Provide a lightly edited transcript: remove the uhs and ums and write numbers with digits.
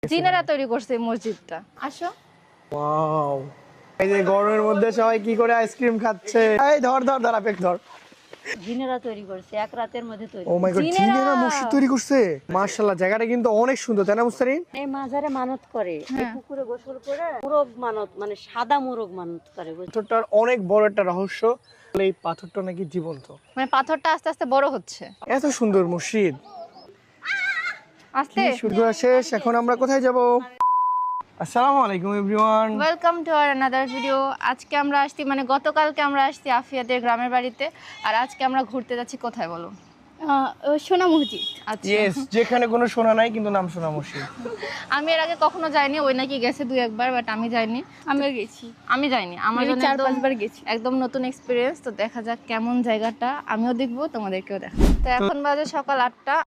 জিনেরা তৈরি করছে এই মসজিদটা। আসো। ওয়াও, এই যে গরমের মধ্যে সবাই কি করে আইসক্রিম খাচ্ছে। এই ধর ধর ধর আপেক ধর। জিনেরা তৈরি করছে, এক রাতের মধ্যে তৈরি। ও মাই গড, জিনেরা। জিনেরা মসজিদ তৈরি করছে। মাশাআল্লাহ, জায়গাটা কিন্তু অনেক সুন্দর, তাই না মুস্তারিন? এই মাজারে মানত করে, এই পুকুরে গোসল করে মুরগ মানত, মানে সাদা মুরগ মানত করে। পাথরটার অনেক বড় একটা রহস্য, এই পাথরটা নাকি জীবন্ত। মানে পাথরটা আস্তে আস্তে বড় হচ্ছে। এত সুন্দর মসজিদ। আস্তে। শুরু শেষ, এখন আমরা কোথায় যাব? আসসালামু আলাইকুম everyone. Welcome to our another video. আজকে আমরা আসছি, মানে গতকালকে আমরা আসছি আফিয়াদের গ্রামের বাড়িতে, আর আজকে আমরা ঘুরতে যাচ্ছি কোথায় বলো? সোনা মসজিদ। আচ্ছা, ইয়েস, যেখানে কোনো সোনা নাই কিন্তু নাম সোনা মসজিদ। আমি এর আগে কখনো যাইনি, ওই নাকি গেছে দুই একবার, বাট আমি যাইনি। আমিও গেছি, আমি যাইনি, আমার জন্য চার একদম- পাঁচবার গেছি। একদম নতুন এক্সপিরিয়েন্স। তো দেখা যাক কেমন জায়গাটা, আমিও দেখবো তোমাদেরকেও দেখাবো। তো এখন বাজে সকাল 8টা।